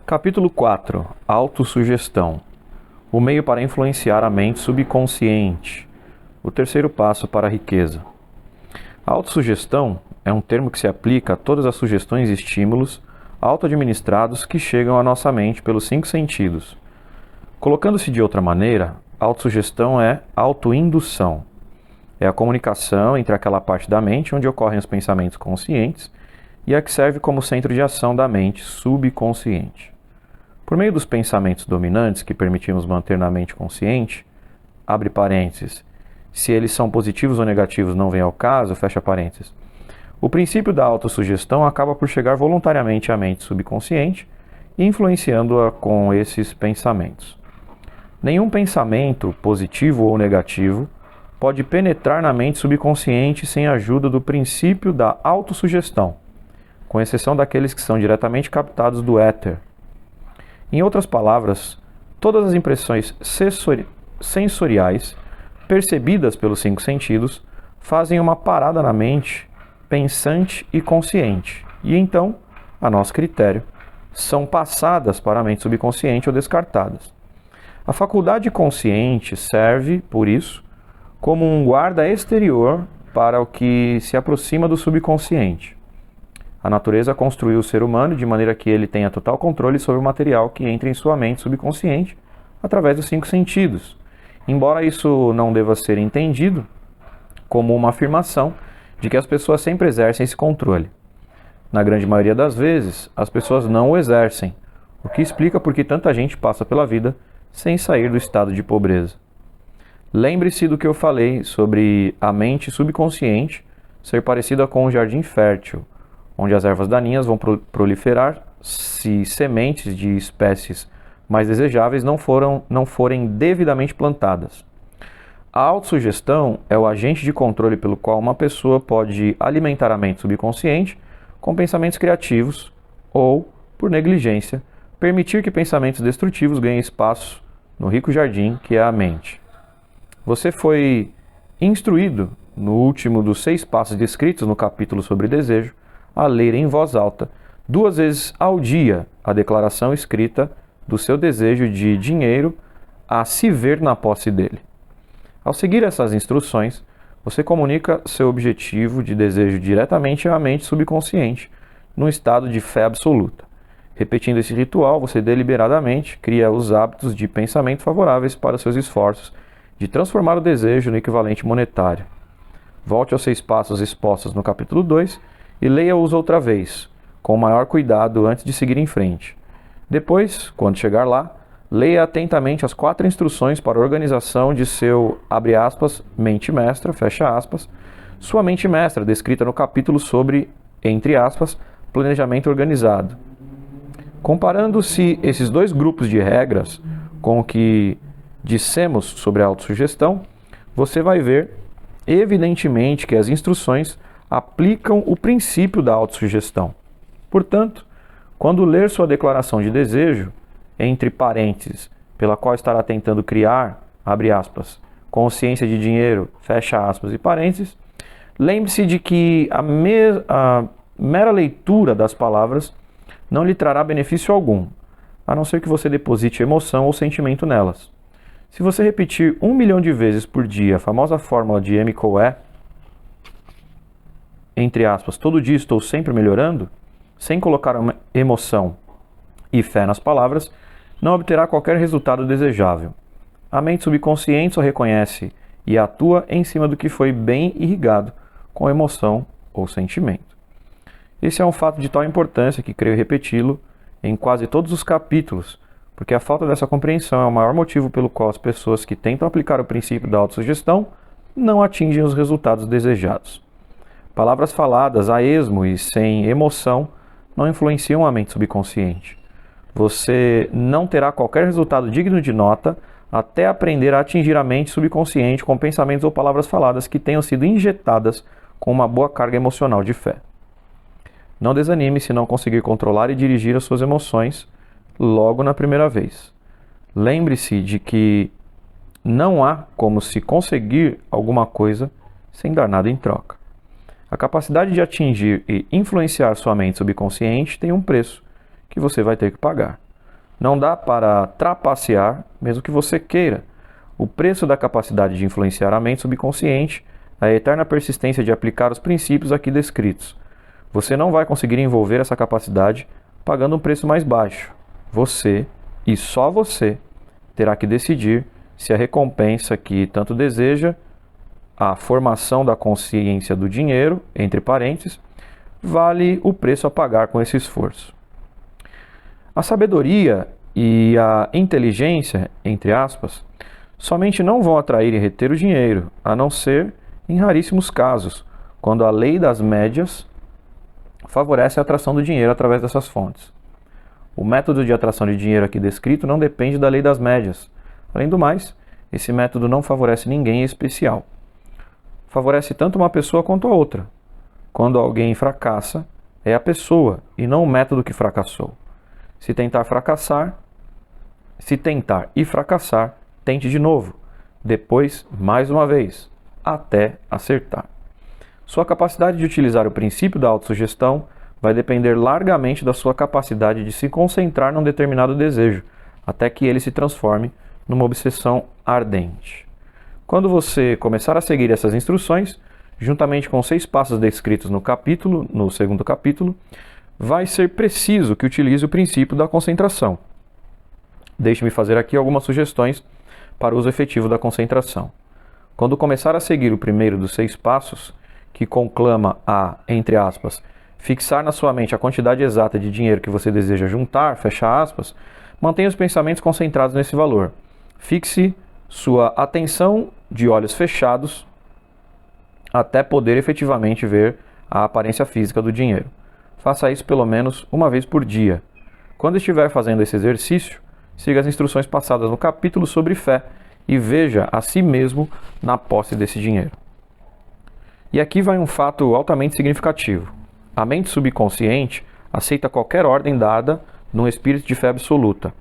Capítulo 4. Autossugestão. O meio para influenciar a mente subconsciente. O terceiro passo para a riqueza. A autossugestão é um termo que se aplica a todas as sugestões e estímulos auto-administrados que chegam à nossa mente pelos 5 sentidos. Colocando-se de outra maneira, a autossugestão é autoindução. É a comunicação entre aquela parte da mente onde ocorrem os pensamentos conscientes e a que serve como centro de ação da mente subconsciente. Por meio dos pensamentos dominantes que permitimos manter na mente consciente, abre parênteses, se eles são positivos ou negativos não vem ao caso, fecha parênteses. O princípio da autossugestão acaba por chegar voluntariamente à mente subconsciente, influenciando-a com esses pensamentos. Nenhum pensamento, positivo ou negativo, pode penetrar na mente subconsciente sem a ajuda do princípio da autossugestão, com exceção daqueles que são diretamente captados do éter. Em outras palavras, todas as impressões sensoriais percebidas pelos 5 sentidos fazem uma parada na mente pensante e consciente, e então, a nosso critério, são passadas para a mente subconsciente ou descartadas. A faculdade consciente serve, por isso, como um guarda exterior para o que se aproxima do subconsciente. A natureza construiu o ser humano de maneira que ele tenha total controle sobre o material que entra em sua mente subconsciente através dos 5 sentidos, embora isso não deva ser entendido como uma afirmação de que as pessoas sempre exercem esse controle. Na grande maioria das vezes, as pessoas não o exercem, o que explica por que tanta gente passa pela vida sem sair do estado de pobreza. Lembre-se do que eu falei sobre a mente subconsciente ser parecida com um jardim fértil, onde as ervas daninhas vão proliferar se sementes de espécies mais desejáveis não forem devidamente plantadas. A autossugestão é o agente de controle pelo qual uma pessoa pode alimentar a mente subconsciente com pensamentos criativos ou, por negligência, permitir que pensamentos destrutivos ganhem espaço no rico jardim que é a mente. Você foi instruído, no último dos 6 passos descritos no capítulo sobre desejo, a ler em voz alta, 2 vezes ao dia, a declaração escrita do seu desejo de dinheiro a se ver na posse dele. Ao seguir essas instruções, você comunica seu objetivo de desejo diretamente à mente subconsciente, num estado de fé absoluta. Repetindo esse ritual, você deliberadamente cria os hábitos de pensamento favoráveis para seus esforços de transformar o desejo no equivalente monetário. Volte aos 6 passos expostos no capítulo 2 e leia-os outra vez, com maior cuidado antes de seguir em frente. Depois, quando chegar lá, leia atentamente as 4 instruções para a organização de seu, abre aspas, mente mestra, fecha aspas, sua mente mestra, descrita no capítulo sobre, entre aspas, planejamento organizado. Comparando-se esses 2 grupos de regras com o que dissemos sobre a autossugestão, você vai ver, evidentemente, que as instruções aplicam o princípio da autossugestão. Portanto, quando ler sua declaração de desejo, entre parênteses, pela qual estará tentando criar, abre aspas, consciência de dinheiro, fecha aspas e parênteses, lembre-se de que a mera leitura das palavras não lhe trará benefício algum, a não ser que você deposite emoção ou sentimento nelas. Se você repetir 1 milhão de vezes por dia a famosa fórmula de M. Coe, entre aspas, todo dia estou sempre melhorando, sem colocar uma emoção e fé nas palavras, não obterá qualquer resultado desejável. A mente subconsciente só reconhece e atua em cima do que foi bem irrigado com emoção ou sentimento. Esse é um fato de tal importância que creio repeti-lo em quase todos os capítulos, porque a falta dessa compreensão é o maior motivo pelo qual as pessoas que tentam aplicar o princípio da autossugestão não atingem os resultados desejados. Palavras faladas a esmo e sem emoção não influenciam a mente subconsciente. Você não terá qualquer resultado digno de nota até aprender a atingir a mente subconsciente com pensamentos ou palavras faladas que tenham sido injetadas com uma boa carga emocional de fé. Não desanime se não conseguir controlar e dirigir as suas emoções logo na primeira vez. Lembre-se de que não há como se conseguir alguma coisa sem dar nada em troca. A capacidade de atingir e influenciar sua mente subconsciente tem um preço que você vai ter que pagar. Não dá para trapacear, mesmo que você queira. O preço da capacidade de influenciar a mente subconsciente é a eterna persistência de aplicar os princípios aqui descritos. Você não vai conseguir envolver essa capacidade pagando um preço mais baixo. Você, e só você, terá que decidir se a recompensa que tanto deseja, a formação da consciência do dinheiro, entre parênteses, vale o preço a pagar com esse esforço. A sabedoria e a inteligência, entre aspas, somente não vão atrair e reter o dinheiro, a não ser em raríssimos casos, quando a lei das médias favorece a atração do dinheiro através dessas fontes. O método de atração de dinheiro aqui descrito não depende da lei das médias. Além do mais, esse método não favorece ninguém em especial. Favorece tanto uma pessoa quanto a outra. Quando alguém fracassa, é a pessoa e não o método que fracassou. Se tentar e fracassar, tente de novo, depois mais uma vez, até acertar. Sua capacidade de utilizar o princípio da autossugestão vai depender largamente da sua capacidade de se concentrar num determinado desejo, até que ele se transforme numa obsessão ardente. Quando você começar a seguir essas instruções, juntamente com os 6 passos descritos no segundo capítulo, vai ser preciso que utilize o princípio da concentração. Deixe-me fazer aqui algumas sugestões para o uso efetivo da concentração. Quando começar a seguir o primeiro dos 6 passos, que conclama a, entre aspas, fixar na sua mente a quantidade exata de dinheiro que você deseja juntar, fecha aspas, mantenha os pensamentos concentrados nesse valor. Fixe sua atenção de olhos fechados até poder efetivamente ver a aparência física do dinheiro. Faça isso pelo menos uma vez por dia. Quando estiver fazendo esse exercício, siga as instruções passadas no capítulo sobre fé e veja a si mesmo na posse desse dinheiro. E aqui vai um fato altamente significativo. A mente subconsciente aceita qualquer ordem dada num espírito de fé absoluta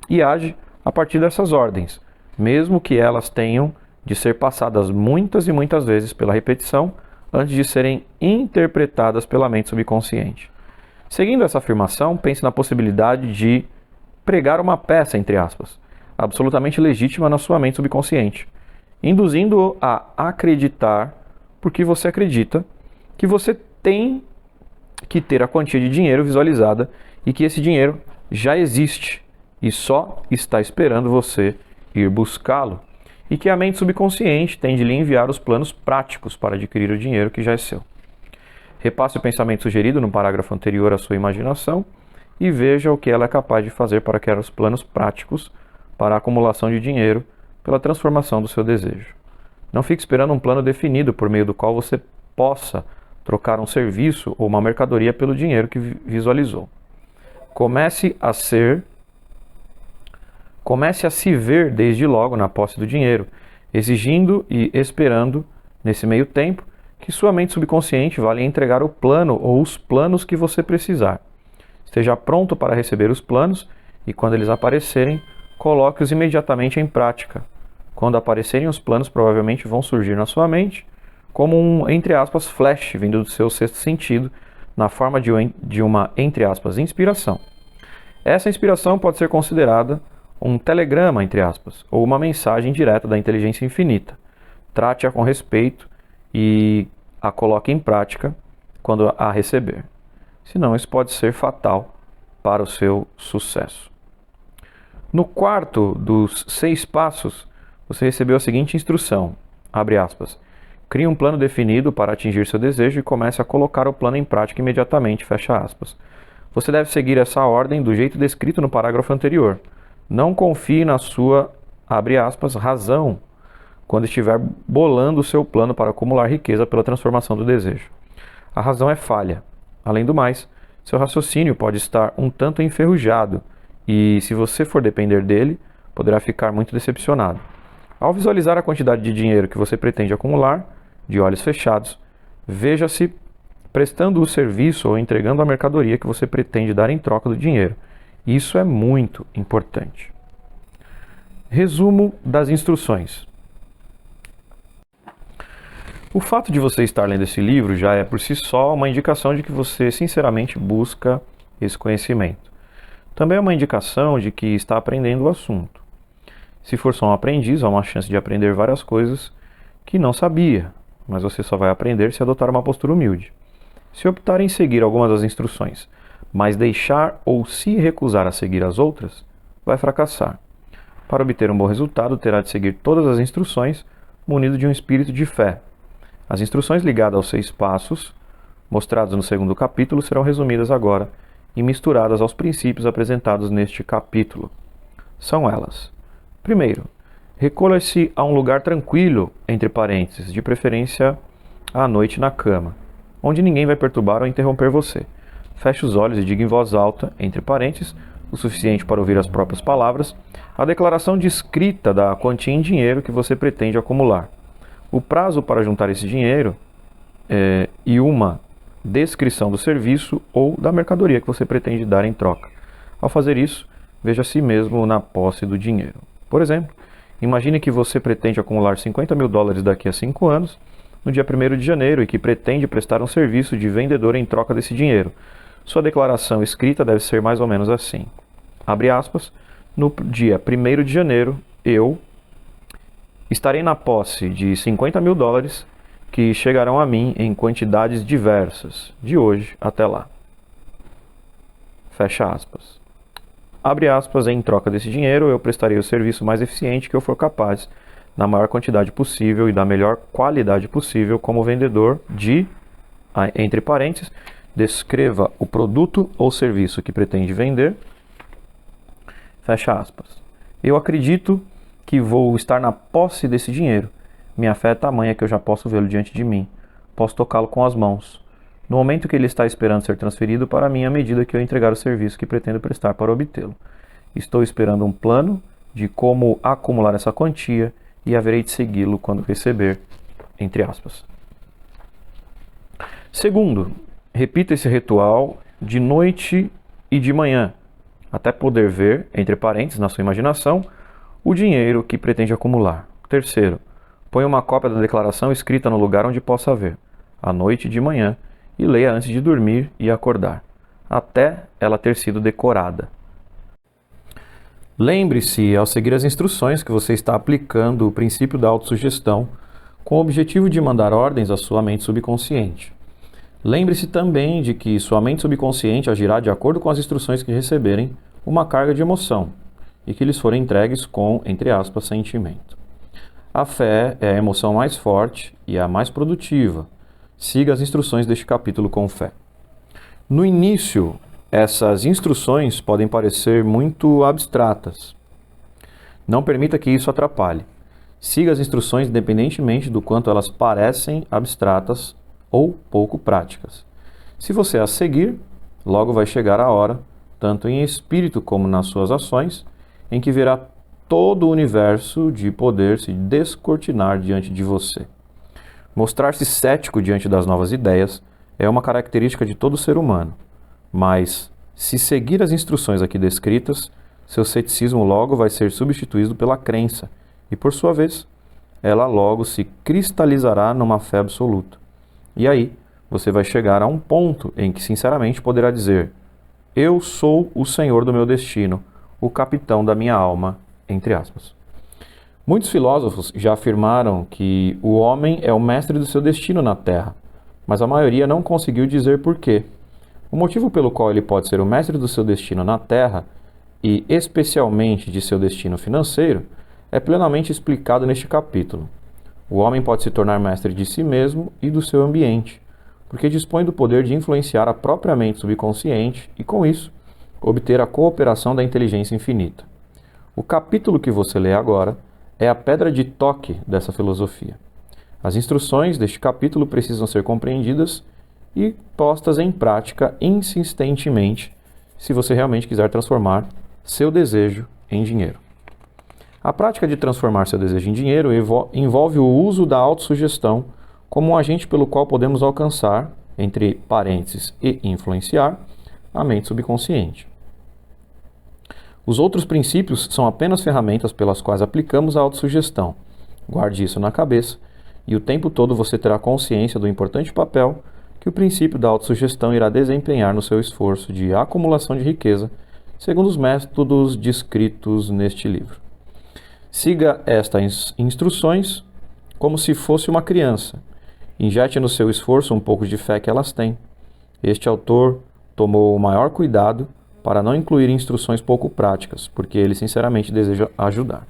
e age a partir dessas ordens, mesmo que elas tenham de ser passadas muitas e muitas vezes pela repetição antes de serem interpretadas pela mente subconsciente. Seguindo essa afirmação, pense na possibilidade de pregar uma peça, entre aspas, absolutamente legítima na sua mente subconsciente, induzindo-o a acreditar, porque você acredita, que você tem que ter a quantia de dinheiro visualizada e que esse dinheiro já existe e só está esperando você ir buscá-lo, e que a mente subconsciente tem de lhe enviar os planos práticos para adquirir o dinheiro que já é seu. Repasse o pensamento sugerido no parágrafo anterior à sua imaginação e veja o que ela é capaz de fazer para criar os planos práticos para a acumulação de dinheiro pela transformação do seu desejo. Não fique esperando um plano definido por meio do qual você possa trocar um serviço ou uma mercadoria pelo dinheiro que visualizou. Comece a se ver desde logo na posse do dinheiro, exigindo e esperando, nesse meio tempo, que sua mente subconsciente vá lhe entregar o plano ou os planos que você precisar. Esteja pronto para receber os planos e, quando eles aparecerem, coloque-os imediatamente em prática. Quando aparecerem os planos, provavelmente vão surgir na sua mente como um, entre aspas, flash vindo do seu sexto sentido, na forma de uma, entre aspas, inspiração. Essa inspiração pode ser considerada um telegrama, entre aspas, ou uma mensagem direta da inteligência infinita. Trate-a com respeito e a coloque em prática quando a receber. Senão isso pode ser fatal para o seu sucesso. No quarto dos 6 passos, você recebeu a seguinte instrução, abre aspas, crie um plano definido para atingir seu desejo e comece a colocar o plano em prática imediatamente, fecha aspas. Você deve seguir essa ordem do jeito descrito no parágrafo anterior. Não confie na sua, abre aspas, razão, quando estiver bolando o seu plano para acumular riqueza pela transformação do desejo. A razão é falha. Além do mais, seu raciocínio pode estar um tanto enferrujado e, se você for depender dele, poderá ficar muito decepcionado. Ao visualizar a quantidade de dinheiro que você pretende acumular, de olhos fechados, veja-se prestando o serviço ou entregando a mercadoria que você pretende dar em troca do dinheiro. Isso é muito importante. Resumo das instruções. O fato de você estar lendo esse livro já é por si só uma indicação de que você sinceramente busca esse conhecimento. também é uma indicação de que está aprendendo o assunto. Se for só um aprendiz, há uma chance de aprender várias coisas que não sabia, mas você só vai aprender se adotar uma postura humilde. Se optar em seguir algumas das instruções, mas deixar ou se recusar a seguir as outras, vai fracassar. Para obter um bom resultado, terá de seguir todas as instruções, munido de um espírito de fé. As instruções ligadas aos 6 passos, mostrados no segundo capítulo, serão resumidas agora e misturadas aos princípios apresentados neste capítulo. São elas: primeiro, recolha-se a um lugar tranquilo, entre parênteses, de preferência à noite na cama, onde ninguém vai perturbar ou interromper você. Feche os olhos e diga em voz alta, entre parênteses, o suficiente para ouvir as próprias palavras, a declaração de escrita da quantia em dinheiro que você pretende acumular. O prazo para juntar esse dinheiro e uma descrição do serviço ou da mercadoria que você pretende dar em troca. Ao fazer isso, veja a si mesmo na posse do dinheiro. Por exemplo, imagine que você pretende acumular $50.000 daqui a 5 anos, no dia 1º de janeiro, e que pretende prestar um serviço de vendedor em troca desse dinheiro. Sua declaração escrita deve ser mais ou menos assim. Abre aspas. No dia 1º de janeiro, eu estarei na posse de $50.000 que chegarão a mim em quantidades diversas, de hoje até lá. Fecha aspas. Abre aspas. Em troca desse dinheiro, eu prestarei o serviço mais eficiente que eu for capaz, na maior quantidade possível e da melhor qualidade possível como vendedor de, entre parênteses, descreva o produto ou serviço que pretende vender. Fecha aspas. Eu acredito que vou estar na posse desse dinheiro. Minha fé é tamanha que eu já posso vê-lo diante de mim. Posso tocá-lo com as mãos. No momento que ele está esperando ser transferido para mim à medida que eu entregar o serviço que pretendo prestar para obtê-lo. Estou esperando um plano de como acumular essa quantia e haverei de segui-lo quando receber, entre aspas. Segundo, repita esse ritual de noite e de manhã, até poder ver, entre parênteses, na sua imaginação, o dinheiro que pretende acumular. Terceiro, ponha uma cópia da declaração escrita no lugar onde possa ver, à noite e de manhã, e leia antes de dormir e acordar, até ela ter sido decorada. Lembre-se, ao seguir as instruções, que você está aplicando o princípio da autossugestão com o objetivo de mandar ordens à sua mente subconsciente. Lembre-se também de que sua mente subconsciente agirá de acordo com as instruções que receberem uma carga de emoção e que lhes forem entregues com, entre aspas, sentimento. A fé é a emoção mais forte e a mais produtiva. Siga as instruções deste capítulo com fé. No início, essas instruções podem parecer muito abstratas. Não permita que isso atrapalhe. Siga as instruções independentemente do quanto elas parecem abstratas ou pouco práticas. Se você as seguir, logo vai chegar a hora, tanto em espírito como nas suas ações, em que verá todo o universo de poder se descortinar diante de você. Mostrar-se cético diante das novas ideias é uma característica de todo ser humano, mas, se seguir as instruções aqui descritas, seu ceticismo logo vai ser substituído pela crença e, por sua vez, ela logo se cristalizará numa fé absoluta. E aí, você vai chegar a um ponto em que sinceramente poderá dizer: eu sou o senhor do meu destino, o capitão da minha alma, entre aspas. Muitos filósofos já afirmaram que o homem é o mestre do seu destino na Terra, mas a maioria não conseguiu dizer por quê. O motivo pelo qual ele pode ser o mestre do seu destino na Terra, e especialmente de seu destino financeiro, é plenamente explicado neste capítulo. O homem pode se tornar mestre de si mesmo e do seu ambiente, porque dispõe do poder de influenciar a própria mente subconsciente e, com isso, obter a cooperação da inteligência infinita. O capítulo que você lê agora é a pedra de toque dessa filosofia. As instruções deste capítulo precisam ser compreendidas e postas em prática insistentemente, se você realmente quiser transformar seu desejo em dinheiro. A prática de transformar seu desejo em dinheiro envolve o uso da autossugestão como um agente pelo qual podemos alcançar, entre parênteses, e influenciar, a mente subconsciente. Os outros princípios são apenas ferramentas pelas quais aplicamos a autossugestão. Guarde isso na cabeça e o tempo todo você terá consciência do importante papel que o princípio da autossugestão irá desempenhar no seu esforço de acumulação de riqueza segundo os métodos descritos neste livro. Siga estas instruções como se fosse uma criança. Injete no seu esforço um pouco de fé que elas têm. Este autor tomou o maior cuidado para não incluir instruções pouco práticas, porque ele sinceramente deseja ajudar.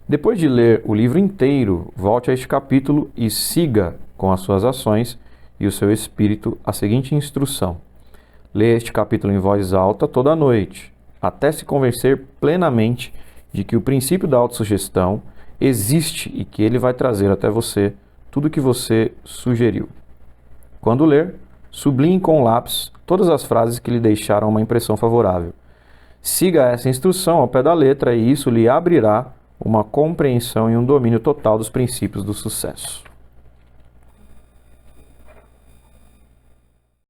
Depois de ler o livro inteiro, volte a este capítulo e siga com as suas ações e o seu espírito a seguinte instrução: leia este capítulo em voz alta toda noite, até se convencer plenamente de que o princípio da autossugestão existe e que ele vai trazer até você tudo o que você sugeriu. Quando ler, sublinhe com lápis todas as frases que lhe deixaram uma impressão favorável. Siga essa instrução ao pé da letra e isso lhe abrirá uma compreensão e um domínio total dos princípios do sucesso.